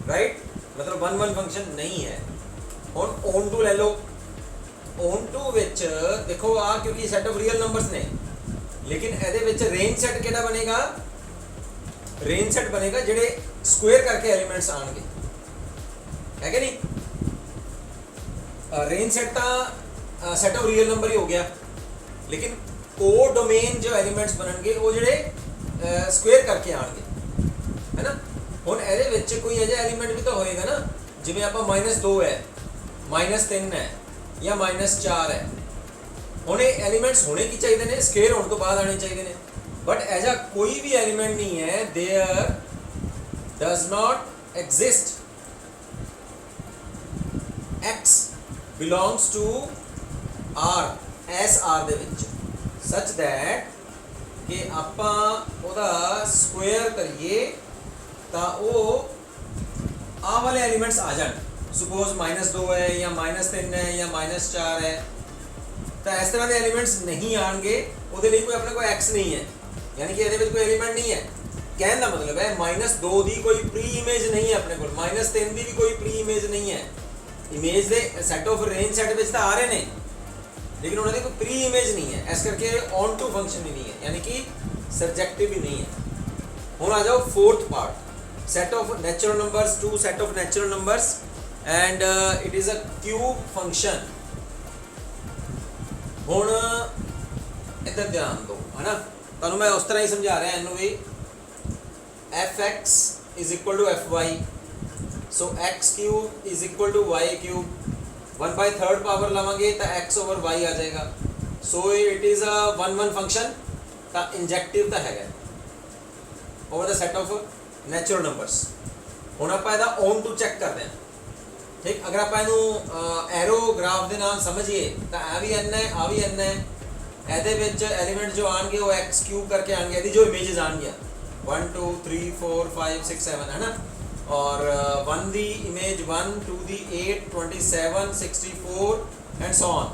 right, मतलब 1 1 फंक्शन नहीं है। और ऑन टू ले लो, ऑन टू विच देखो आ क्योंकि सेट ऑफ रियल नंबर्स ने, लेकिन ਇਹਦੇ ਵਿੱਚ रेंज सेट ਕਿਹੜਾ बनेगा, रेंज सेट बनेगा ਜਿਹੜੇ स्क्वायर करके एलिमेंट्स आएंगे, है कि नहीं। रेंज सेट ਤਾਂ सेट ऑफ रियल नंबर ही हो गया, लेकिन कोड डोमेन जो एलिमेंट्स बनणगे वो ਜਿਹੜੇ स्क्वायर करके आएंगे, है ना। ਹੁਣ ਇਹਦੇ ਵਿੱਚ ਕੋਈ ਅਜਿਹਾ ਐਲੀਮੈਂਟ ਵੀ ਤਾਂ ਹੋਏਗਾ ਨਾ, ਜਿਵੇਂ ਆਪਾਂ -2 ਹੈ, -3 ਹੈ ਜਾਂ -4 ਹੈ। ਹੁਣ ਇਹ ਐਲੀਮੈਂਟਸ ਹੋਣੇ ਕੀ ਚਾਹੀਦੇ ਨੇ, ਸਕੁਅਰ ਹੋਣ ਤੋਂ ਬਾਅਦ ਆਣੇ ਚਾਹੀਦੇ ਨੇ, ਬਟ ਐਜਾ ਕੋਈ ਵੀ ਐਲੀਮੈਂਟ ਨਹੀਂ ਹੈ, there does not exist x belongs to r S R ਦੇ ਵਿੱਚ, ਸੱਚ ਦੈਟ ਕਿ ਆਪਾਂ ਉਹਦਾ ਸਕੁਅਰ ਕਰੀਏ ਤਾਂ ਉਹ ਆ ਵਾਲੇ ਐਲੀਮੈਂਟਸ ਆ ਜਾਣ। ਸਪੋਜ਼ -2 ਹੈ ਜਾਂ -3 ਹੈ ਜਾਂ -4 ਹੈ, ਤਾਂ ਇਸ ਤਰ੍ਹਾਂ ਦੇ ਐਲੀਮੈਂਟਸ ਨਹੀਂ ਆਣਗੇ, ਉਹਦੇ ਲਈ ਕੋਈ ਆਪਣੇ ਕੋਲ x ਨਹੀਂ ਹੈ, ਯਾਨੀ ਕਿ ਇਹਦੇ ਵਿੱਚ ਕੋਈ ਐਲੀਮੈਂਟ ਨਹੀਂ ਹੈ। कहने का मतलब है -2 की कोई प्री इमेज नहीं है अपने को, -3 की भी कोई प्री इमेज नहीं है, ਇਮੇਜ ਦੇ ਸੈਟ ਆਫ ਰੇਂਜ ਸੈਟ ਵਿੱਚ ਤਾਂ ਆ ਰਹੇ ਨੇ, लेकिन उन्होंने कोई प्री इमेज नहीं है, इस करके ऑन टू फंक्शन भी नहीं है, यानी कि सब्जेक्टिव भी नहीं है। हुण आ जाओ fourth part, set of natural numbers to set of natural numbers and it is a cube function. हुण इधर ध्यान दो, है ना, तुहानूं मैं उस तरह ही समझा रहा इनू भी, F X is equal to F Y, so X cube is equal to Y cube, 1/3 power लवांगे तो x ओवर y आ जाएगा। So it is a 1 function, तो इंजैक्टिव तो है over the set of natural numbers. हुण आपां इहदा ऑन टू चेक करते हैं, ठीक। अगर आप इनू एरो ग्राफ के नाल समझिए तो आ भी n है, आ भी n है, ਇਹਦੇ ਵਿੱਚ एलिमेंट जो आएंगे वो x क्यूब करके आएंगे, यदि जो इमेजेस आएंगे 1 2 3 4 5 6 7, है ना, और 1 दी image 1 2 the 8 27 64 and so on.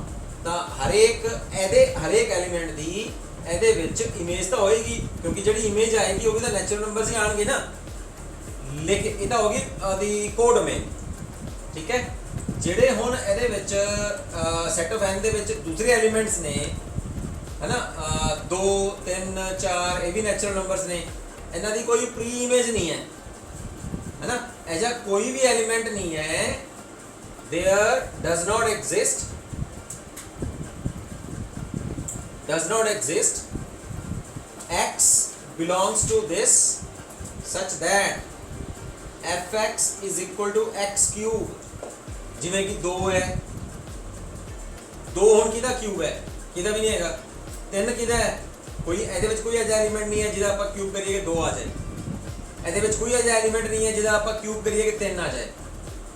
तो हरेक एलिमेंट दी ਇਹਦੇ ਵਿੱਚ इमेज तो होएगी, क्योंकि जी इमेज आएगी वो भी तो नैचुरल नंबर्स ही आएंगे ना, लेकिन ये तो होगी दी कोडोमेन, ठीक है। ਜਿਹੜੇ ਹੁਣ ਇਹਦੇ ਵਿੱਚ ਸੈਟ ਆਫ n ਦੇ ਵਿੱਚ ਦੂਸਰੇ ਐਲੀਮੈਂਟਸ ਨੇ, है ना, 2 3 4 ਇਹ ਵੀ ਨੈਚੁਰਲ ਨੰਬਰਸ ਨੇ, ਇਹਨਾਂ ਦੀ ਕੋਈ ਪ੍ਰੀ ਇਮੇਜ नहीं है, है ना, ऐसा कोई भी एलिमेंट नहीं है, there does not exist x belongs to this such that fx is equal to x cube। जिमें कि 2 है, 2 हुण किहदा क्यूब है, किहदा भी नहीं हैगा, 3 किहदा है, कोई ਇਹਦੇ ਵਿੱਚ ਕੋਈ ऐसा एलिमेंट नहीं है ਜਿਹਦਾ ਆਪਾਂ क्यूब करिए 2 आ जाए, ਇਹਦੇ ਵਿੱਚ ਕੋਈ ऐसा एलिमेंट नहीं है ਜਿਹਦਾ ਆਪਾਂ क्यूब करिए कि 3 आ जाए,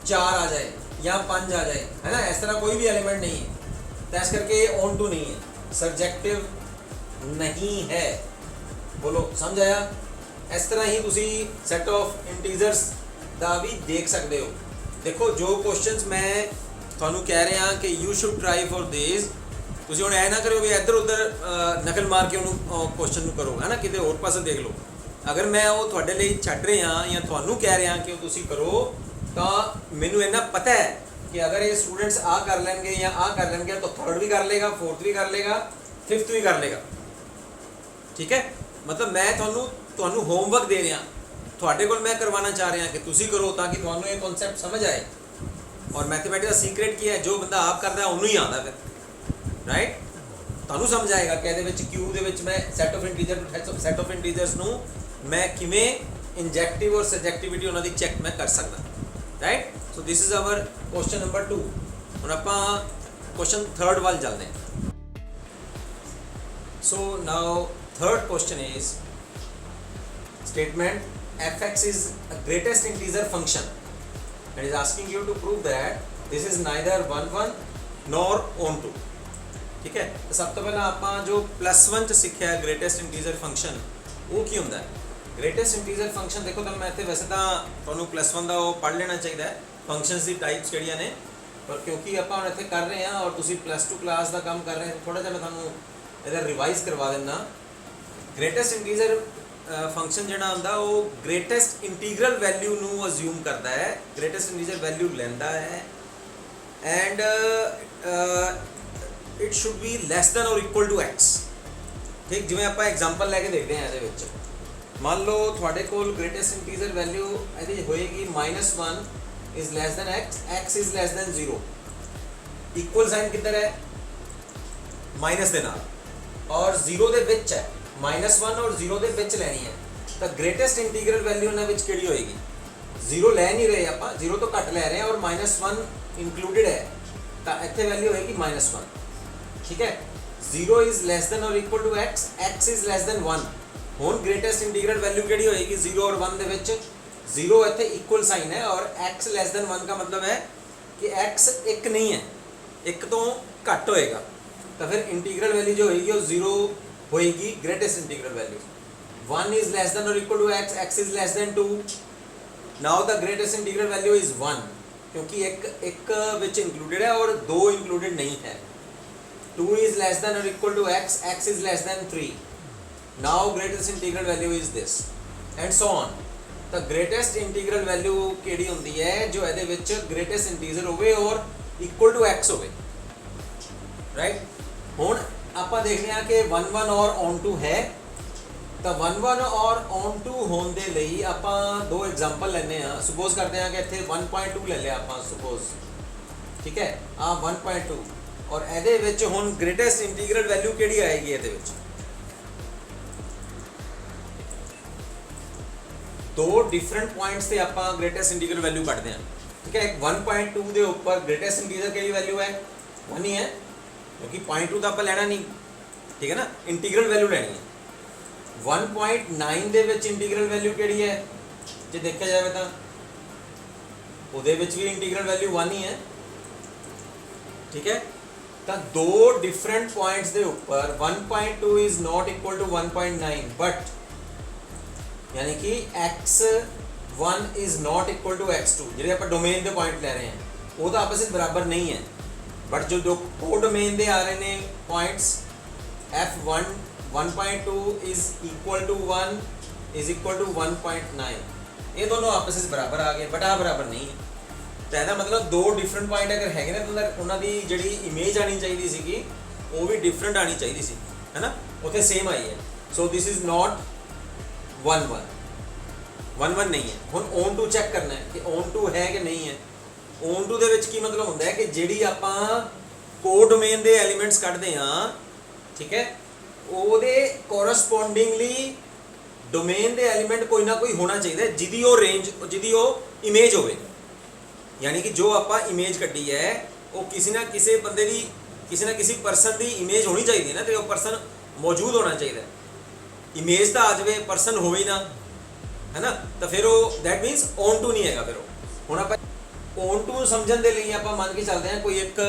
4 आ जाए या 5 आ जाए, है ना, इस तरह कोई भी एलिमेंट नहीं है, तो इस करके ऑन टू नहीं है, सब्जेक्टिव नहीं है। बोलो समझ आया? इस तरह ही तुसी सैट ऑफ इंटीजर्स का भी देख सकते हो। देखो जो क्वेश्चंस मैं तुहानू कह रहा कि you should try for this, तुसी हुण ऐ ना करो भी इधर उधर नकल मार के उन्होंने क्वेश्चन नू करो, है ना, किते होर पासे देख लो। अगर मैं वो तुहाडे लई छड्ड रहा या तुहानू कह रहा कि तुसी करो, तो मैनू इन्ना पता है कि अगर ये स्टूडेंट्स आ कर लेंगे या आ कर लेंगे तो 3rd भी कर लेगा, 4th भी कर लेगा, 5th भी कर लेगा, ठीक है। मतलब मैं तुहानू होमवर्क दे रहा, तुहाडे कोल मैं करवाना चाह रहा कि तुसी करो, ताकि तुहानू ये कॉन्सैप्ट समझ आए। और मैथमेटिक्स का सीक्रेट की है, जो बंदा आप करता है उन्होंने ही आता फिर, राइट। तुहानू समझ आएगा कि ਇਹਦੇ ਵਿੱਚ क्यूब ਦੇ ਵਿੱਚ मैं set of integer set of integers ਨੂੰ मैं किमें इंजैक्टिव और सब्जेक्टिविटी उन्होंने चेक मैं कर सकता, right. So this is our question number 2। हुण आपां क्वेश्चन 3rd वाल चलते हैं। So now 3rd question is statement fx is a greatest integer function and is asking you to prove that this is neither 1 1 nor on 2, ठीक है। तो सब तो पहला आपां जो +1 च सीखिया ग्रेटेस्ट इंटीजर फंक्शन वो की हुंदा है। ग्रेटेस्ट इंटीजर फंक्शन देखो, तो मैं इत्थे वैसे तो तुहानू +1 का वो पढ़ लेना चाहिए फंक्शनस की टाइप्स किहड़ियां ने, पर क्योंकि आपां हुण इत्थे कर रहे हैं और तुसीं +2 क्लास का काम कर रहे हैं, थोड़ा जिहा मैं तुहानू इहदा रिवाइज करवा दिंदा। ग्रेटेस्ट इंटीजर फंक्शन जिहड़ा हुंदा वो ग्रेटेस्ट इंटीग्रल वैल्यू नू अज्यूम करता है, ग्रेटेस्ट इंटीजर वैल्यू लैंदा है and it should be lace than और इक्वल टू x, ठीक। जिवें आपां एग्जांपल लैके देखते हैं इहदे विच, मान लो तुहाडे कोल ग्रेटेस्ट इंटीजर वैल्यू इहदी होएगी -1 is less than x is less than 0, equal sign किधर है, माइनस दे नाल, और 0 दे विच है, -1 और 0 दे विच लैनी है, तो ग्रेटेस्ट इंटीग्रल वैल्यू इन्हां विच किहड़ी होएगी, 0 लै नहीं रहे आपां, 0 तो घट लै रहे हैं और -1 इंक्लूडिड है, तो इत्थे वैल्यू होएगी -1, ठीक है। 0 इज लैस दैन और equal to x is less than 1। हुण ग्रेटेस्ट इंटीग्रल वैल्यू किहड़ी होएगी, 0 और 1 दे विच 0 इत्थे इक्वल साइन है और x लैस दैन 1 का मतलब है कि x 1 नहीं है, 1 तो घट होएगा, तो फिर इंटीग्रल वैल्यू जो होएगी वो 0 होएगी greatest integral value. 1 is less than और equal to x is less than 2। Now the greatest integral value is 1, क्योंकि एक विच इंक्लूडेड है और 2 इंक्लूडेड नहीं है। 2 is less than or equal to x is less than 3. Now greatest integral value is this, and so on. ਤਾਂ greatest integral value ਕਿਹੜੀ ਹੁੰਦੀ ਹੈ ਜੋ ਇਹਦੇ ਵਿੱਚ ਗ੍ਰੇਟੈਸਟ ਇੰਟੀਜਰ ਹੋਵੇ ਔਰ ਇਕੁਅਲ ਟੂ x ਹੋਵੇ, ਰਾਈਟ। ਹੁਣ ਆਪਾਂ ਦੇਖਦੇ ਹਾਂ ਕਿ 1 1 ਔਰ ਔਨ ਟੂ ਹੈ, ਤਾਂ 1 1 ਔਰ ਔਨ ਟੂ ਹੋਣ ਦੇ ਲਈ ਆਪਾਂ ਦੋ ਐਗਜ਼ਾਮਪਲ ਲੈਂਦੇ ਹਾਂ। ਸਪੋਜ਼ ਕਰਦੇ ਹਾਂ ਕਿ ਇੱਥੇ 1.2 ਲੈ ਲਿਆ ਆਪਾਂ ਸਪੋਜ਼, ਠੀਕ ਹੈ, ਆ 1.2 ਔਰ ਇਹਦੇ ਵਿੱਚ ਹੁਣ ਗ੍ਰੇਟੈਸਟ ਇੰਟੀਗਰਲ ਵੈਲਿਊ ਕਿਹੜੀ ਆਏਗੀ ਇਹਦੇ ਵਿੱਚ? ਦੋ ਡਿਫਰੈਂਟ ਪੁਆਇੰਟਸ ਤੇ ਆਪਾਂ ਗ੍ਰੇਟੈਸਟ ਇੰਟੀਗਰਲ ਵੈਲਿਊ ਕੱਢਦੇ ਹਾਂ, ਠੀਕ ਹੈ। 1.2 ਦੇ ਉੱਪਰ ਗ੍ਰੇਟੈਸਟ ਇੰਟੀਜਰ ਕਿਹੜੀ ਵੈਲਿਊ ਹੈ? 1 ਹੀ ਹੈ, ਕਿਉਂਕਿ 0.2 ਤਾਂ ਆਪਾਂ ਲੈਣਾ ਨਹੀਂ, ਠੀਕ ਹੈ ਨਾ, ਇੰਟੀਗਰਲ ਵੈਲਿਊ ਲੈਣੀ ਹੈ। 1.9 ਦੇ ਵਿੱਚ ਇੰਟੀਗਰਲ ਵੈਲਿਊ ਕਿਹੜੀ ਹੈ? ਜੇ ਦੇਖਿਆ ਜਾਵੇ ਤਾਂ ਉਹਦੇ ਵਿੱਚ ਵੀ ਇੰਟੀਗਰਲ ਵੈਲਿਊ 1 ਹੀ ਹੈ, ਠੀਕ ਹੈ। ਤਾਂ ਦੋ ਡਿਫਰੈਂਟ ਪੁਆਇੰਟਸ ਦੇ ਉੱਪਰ 1.2 is not equal to 1.9 but यानी कि x1 is not equal to x2 ਜਿਹੜੇ ਆਪਾਂ ਡੋਮੇਨ ਦੇ ਪੁਆਇੰਟ ਲੈ ਰਹੇ ਹਾਂ ਉਹ ਤਾਂ ਆਪਸ ਵਿੱਚ ਬਰਾਬਰ ਨਹੀਂ ਹੈ, ਬਟ ਜੋ ਦੋ ਕੋ ਡੋਮੇਨ ਦੇ ਆ ਰਹੇ ਨੇ points f1 1.2 is equal to 1 is equal to 1.9 ਇਹ ਦੋਨੋਂ ਆਪਸ ਵਿੱਚ ਬਰਾਬਰ ਆ ਗਏ, ਬਟ ਆ ਬਰਾਬਰ ਨਹੀਂ ਹੈ। ਤਾਂ ਇਹਦਾ ਮਤਲਬ ਦੋ ਡਿਫਰੈਂਟ ਪੁਆਇੰਟ ਅਗਰ ਹੈਗੇ ਨੇ ਤਾਂ ਉਹਨਾਂ ਦੀ ਜਿਹੜੀ ਇਮੇਜ ਆਣੀ ਚਾਹੀਦੀ ਸੀਗੀ ਉਹ ਵੀ ਡਿਫਰੈਂਟ ਆਣੀ ਚਾਹੀਦੀ ਸੀ, ਹੈ ਨਾ, ਉੱਥੇ ਸੇਮ ਆਈ ਹੈ। ਸੋ ਦਿਸ ਇਜ਼ ਨਾਟ 1 1 ਨਹੀਂ ਹੈ। ਹੁਣ ਔਨ ਟੂ ਚੈੱਕ ਕਰਨਾ ਹੈ ਕਿ ਔਨ ਟੂ ਹੈ ਕਿ ਨਹੀਂ ਹੈ। ਔਨ ਟੂ ਦੇ ਵਿੱਚ ਕੀ ਮਤਲਬ ਹੁੰਦਾ ਹੈ ਕਿ ਜਿਹੜੀ ਆਪਾਂ ਕੋ ਡੋਮੇਨ ਦੇ ਐਲੀਮੈਂਟਸ ਕੱਢਦੇ ਹਾਂ, ਠੀਕ ਹੈ, ਉਹਦੇ ਕੋਰਸਪੋਂਡਿੰਗਲੀ ਡੋਮੇਨ ਦੇ ਐਲੀਮੈਂਟ ਕੋਈ ਨਾ ਕੋਈ ਹੋਣਾ ਚਾਹੀਦਾ ਜਿਹਦੀ ਉਹ ਰੇਂਜ, ਜਿਹਦੀ ਉਹ ਇਮੇਜ ਹੋਵੇ। ਯਾਨੀ ਕਿ ਜੋ ਆਪਾਂ ਇਮੇਜ ਕੱਢੀ ਹੈ ਉਹ ਕਿਸੇ ਨਾ ਕਿਸੇ ਬੰਦੇ ਦੀ, ਕਿਸੇ ਨਾ ਕਿਸੇ ਪਰਸਨ ਦੀ ਇਮੇਜ ਹੋਣੀ ਚਾਹੀਦੀ ਹੈ ਨਾ, ਤੇ ਉਹ ਪਰਸਨ ਮੌਜੂਦ ਹੋਣਾ ਚਾਹੀਦਾ। ਇਮੇਜ ਤਾਂ ਆ ਜਾਵੇ, ਪਰਸਨ ਹੋਵੇ ਹੀ ਨਾ, ਹੈ ਨਾ, ਤਾਂ ਫਿਰ ਉਹ ਦੈਟ ਮੀਨਸ ਔਨ ਟੂ ਨਹੀਂ ਹੈਗਾ। ਫਿਰ ਉਹ ਹੁਣ ਆਪਾਂ ਔਨ ਟੂ ਸਮਝਣ ਦੇ ਲਈ ਆਪਾਂ ਮੰਨ ਕੇ ਚੱਲਦੇ ਹਾਂ ਕੋਈ ਇੱਕ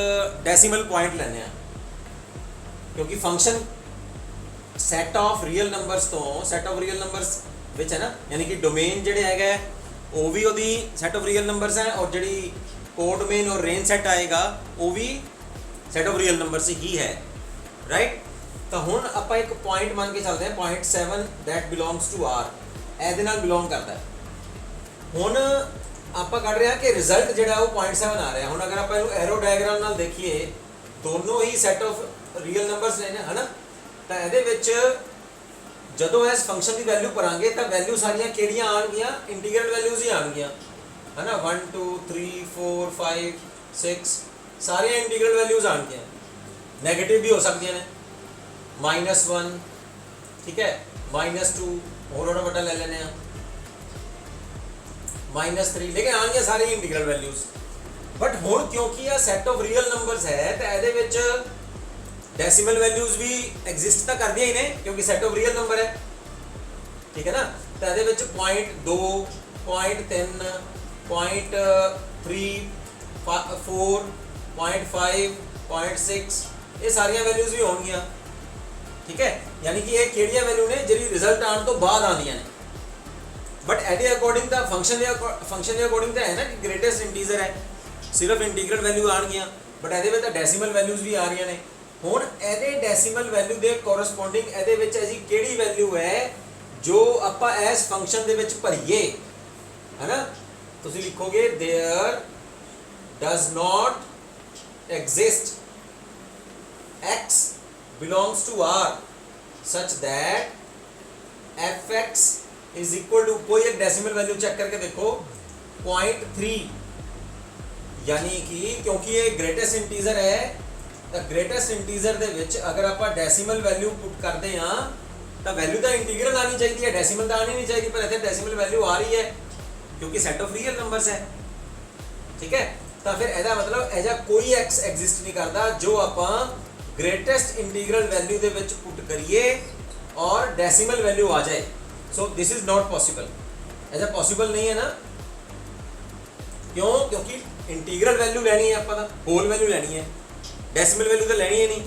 ਡੈਸੀਮਲ ਪੁਆਇੰਟ ਲੈਂਦੇ ਹਾਂ, ਕਿਉਂਕਿ function set of real numbers ਤੋਂ, ਸੈਟ ਆਫ ਰੀਅਲ ਨੰਬਰਸ ਵਿੱਚ ਹੈ ਨਾ, ਯਾਨੀ ਕਿ ਡੋਮੇਨ ਜਿਹੜੇ ਹੈਗਾ ਉਹ ਵੀ ਉਹਦੀ ਸੈਟ ਆਫ ਰੀਅਲ ਨੰਬਰਸ ਹੈ ਔਰ ਜਿਹੜੀ ਕੋ ਡੋਮੇਨ ਔਰ ਰੇਂਜ ਸੈਟ ਆਏਗਾ ਉਹ ਵੀ ਸੈਟ ਆਫ ਰੀਅਲ ਨੰਬਰਸ ਹੀ ਹੈ, ਰਾਈਟ। ਤਾਂ ਹੁਣ ਆਪਾਂ ਇੱਕ ਪੁਆਇੰਟ ਮੰਨ ਕੇ ਚੱਲਦੇ ਹਾਂ, point 7 that belongs to R, ਇਹਦੇ ਨਾਲ ਬਿਲੋਂਗ ਕਰਦਾ ਹੈ। ਹੁਣ ਆਪਾਂ ਕੱਢ ਰਹੇ ਹਾਂ ਕਿ ਰਿਜ਼ਲਟ ਜਿਹੜਾ ਉਹ 0.7 ਆ ਰਿਹਾ। ਹੁਣ ਅਗਰ ਆਪਾਂ ਇਹਨੂੰ ਐਰੋ ਡਾਇਗਰਾਮ ਨਾਲ ਦੇਖੀਏ, ਦੋਨੋਂ ਹੀ ਸੈਟ ਆਫ ਰੀਅਲ ਨੰਬਰਸ ਨੇ, ਹੈ ਨਾ, ਤਾਂ ਇਹਦੇ ਵਿੱਚ ਜਦੋਂ ਇਸ ਫੰਕਸ਼ਨ ਦੀ ਵੈਲਿਊ ਭਰਾਂਗੇ ਤਾਂ ਵੈਲਿਊ ਸਾਰੀਆਂ ਕਿਹੜੀਆਂ ਆਣਗੀਆਂ? ਇੰਟੀਗਰਲ ਵੈਲਿਊਜ਼ ਹੀ ਆਣਗੀਆਂ, ਹੈ ਨਾ। 1 2 3 4 5 6 ਸਾਰੀਆਂ ਇੰਟੀਗਰਲ ਵੈਲਿਊਜ਼ ਆਣਗੀਆਂ। ਨੈਗੇਟਿਵ ਵੀ ਹੋ ਸਕਦੀਆਂ ਨੇ, -1, ਠੀਕ ਹੈ, -2 ਹੋਰ ਥੋੜਾ ਵੱਡਾ ਲੈ ਲੈਨੇ ਆ, -3, ਲੇਕਿਨ ਆਣਗੀਆਂ ਸਾਰੀਆਂ ਇੰਟੀਗਰਲ ਵੈਲਿਊਜ਼। ਬਟ ਹੁਣ ਕਿਉਂਕਿ ਇਹ ਸੈਟ ਆਫ ਰੀਅਲ ਨੰਬਰਸ ਹੈ ਤਾਂ ਇਹਦੇ ਵਿੱਚ ਡੈਸੀਮਲ ਵੈਲਿਊਜ਼ ਵੀ ਐਗਜ਼ਿਸਟ ਤਾਂ ਕਰਦੀਆਂ ਹੀ ਨੇ ਕਿਉਂਕਿ ਸੈਟ ਆਫ ਰੀਅਲ ਨੰਬਰ ਹੈ, ਠੀਕ ਹੈ ਨਾ। ਤਾਂ ਇਹਦੇ ਵਿੱਚ 0.2 0.3 0.3 4 0.5 0.6 ਇਹ ਸਾਰੀਆਂ ਵੈਲਿਊਜ਼ ਵੀ ਹੋਣਗੀਆਂ, ਠੀਕ ਹੈ। ਯਾਨੀ ਕਿ ਇਹ ਕਿਹੜੀਆਂ ਵੈਲਿਊ ਨੇ ਜਿਹੜੀ ਰਿਜ਼ਲਟ ਆਉਣ ਤੋਂ ਬਾਅਦ ਆਉਂਦੀਆਂ ਨੇ। ਬਟ ਇਹਦੇ ਅਕੋਰਡਿੰਗ ਤਾਂ ਫੰਕਸ਼ਨ ਦੇ ਅਕੋਰਡਿੰਗ ਤਾਂ ਹੈ ਨਾ ਕਿ ਗ੍ਰੇਟੈਸਟ ਇੰਟੀਜਰ ਹੈ, ਸਿਰਫ ਇੰਟੀਗਰਲ ਵੈਲਿਊ ਆਣਗੀਆਂ, ਬਟ ਇਹਦੇ ਵਿੱਚ ਤਾਂ ਡੈਸੀਮਲ ਵੈਲਿਊਜ਼ ਵੀ ਆ ਰਹੀਆਂ ਨੇ। ਹੁਣ ਇਹਦੇ ਡੈਸੀਮਲ ਵੈਲਿਊ ਦੇ ਕੋਰਸਪੋਂਡਿੰਗ ਇਹਦੇ ਵਿੱਚ ਅਜੀ ਕਿਹੜੀ ਵੈਲਿਊ ਹੈ ਜੋ ਆਪਾਂ ਇਸ ਫੰਕਸ਼ਨ ਦੇ ਵਿੱਚ ਭਰੀਏ, ਹੈ ਨਾ। ਤੁਸੀਂ ਲਿਖੋਗੇ there does not exist x belongs to R such that fx is equal to कोई एक डेसिमल वैल्यू चेक करके देखो 0.3, यानी कि क्योंकि ये ग्रेटेस्ट इंटीजर है तो ग्रेटेस्ट इंटीजर ਦੇ ਵਿੱਚ अगर ਆਪਾਂ डेसिमल वैल्यू पुट करते हाँ तो वैल्यू तो इंटीग्रल आनी चाहिए, डेसिमल तो आनी नहीं चाहिए, पर इतने डेसिमल वैल्यू आ रही है क्योंकि सेट ऑफ रियल नंबर्स है, ठीक है। तो फिर ਇਹਦਾ मतलब ऐसा कोई x एग्जिस्ट नहीं करता जो ਆਪਾਂ ग्रेटेस्ट इंटीग्रल वैल्यू ਦੇ ਵਿੱਚ पुट करिए और डेसिमल वैल्यू आ जाए। सो दिस इज नॉट पॉसिबल, ऐसा पॉसिबल नहीं है ना। क्यों? क्योंकि इंटीग्रल वैल्यू लेनी है ਆਪਾਂ होल वैल्यू लेनी है, डेसिमल वैल्यू तो लेनी है नहीं।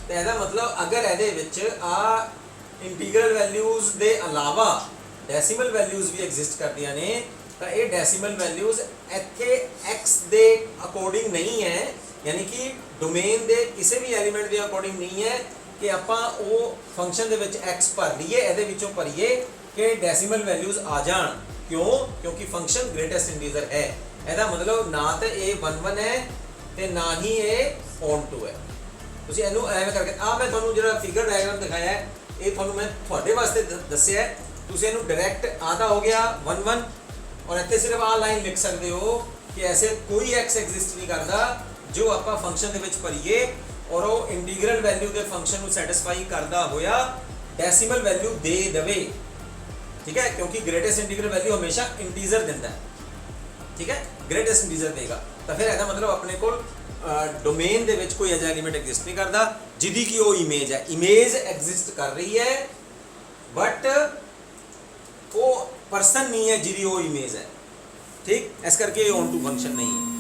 तो ਇਹਦਾ मतलब अगर ਇਹਦੇ ਵਿੱਚ ਆ इंटीग्रल वैल्यूज ਦੇ अलावा डेसिमल वैल्यूज भी एग्जिस्ट ਕਰਦੀਆਂ ਨੇ ਤਾਂ ਇਹ डेसिमल वैल्यूज ਇੱਥੇ x ਦੇ ਅਕੋਰਡਿੰਗ नहीं है, यानी कि डोमेन ਦੇ ਕਿਸੇ ਵੀ ਐਲੀਮੈਂਟ ਦੇ ਅਕੋਰਡਿੰਗ नहीं है कि ਆਪਾਂ ਉਹ ਫੰਕਸ਼ਨ ਦੇ ਵਿੱਚ x ਭਰ ਲਈਏ, ਇਹਦੇ ਵਿੱਚੋਂ ਭਰੀਏ ਕਿ डेसिमल वैल्यूज आ जान। क्यों? क्योंकि फंक्शन ग्रेटेस्ट इंटीजर है। ਇਹਦਾ ਮਤਲਬ ਨਾ ਤਾਂ ਇਹ 1 1 ਹੈ ਤੇ ਨਾ ਹੀ ਇਹ ਔਨ ਟੂ ਹੈ। ਤੁਸੀਂ ਇਹਨੂੰ ਐਵੇਂ ਕਰਕੇ ਆ ਮੈਂ ਤੁਹਾਨੂੰ ਜਿਹੜਾ ਫਿਗਰ ਡਾਇਗਰਾਮ ਦਿਖਾਇਆ ਹੈ ਇਹ ਤੁਹਾਨੂੰ ਮੈਂ ਤੁਹਾਡੇ ਵਾਸਤੇ ਦੱਸਿਆ ਹੈ। ਤੁਸੀਂ ਇਹਨੂੰ ਡਾਇਰੈਕਟ ਆधा ਹੋ ਗਿਆ 1 1 ਔਰ ਇੱਥੇ ਸਿਰਫ ਆ ਲਾਈਨ ਲਿਖ ਸਕਦੇ ਹੋ ਕਿ ਐਸੇ ਕੋਈ x ਐਗਜ਼ਿਸਟ ਨਹੀਂ ਕਰਦਾ ਜੋ ਆਪਾਂ ਫੰਕਸ਼ਨ ਦੇ ਵਿੱਚ ਭਰੀਏ ਔਰ ਉਹ ਇੰਟੀਗਰਲ ਵੈਲਿਊ ਦੇ ਫੰਕਸ਼ਨ ਨੂੰ ਸੈਟੀਸਫਾਈ ਕਰਦਾ ਹੋਇਆ ਡੈਸੀਮਲ ਵੈਲਿਊ ਦੇ ਦੇਵੇ। ठीक है, क्योंकि ग्रेटेस्ट इंटीग्रल वैल्यू हमेशा इंटीजर दिंदा है। ठीक है, ग्रेटेस्ट इंटीजर देगा तो फिर ਇਹਦਾ मतलब अपने को डोमेन ਦੇ ਵਿੱਚ ਕੋਈ ਅਜਿਹਾ ਐਲੀਮੈਂਟ ਐਗਜ਼ਿਸਟ ਨਹੀਂ ਕਰਦਾ ਜਿਹਦੀ ਕਿ ਉਹ ਇਮੇਜ ਹੈ। ਇਮੇਜ ਐਗਜ਼ਿਸਟ ਕਰ ਰਹੀ ਹੈ ਬਟ ਉਹ ਪਰਸਨ ਨਹੀਂ ਹੈ ਜਿਹਦੀ ਉਹ ਇਮੇਜ ਹੈ। ठीक, इस करके ऑन टू फंक्शन नहीं है।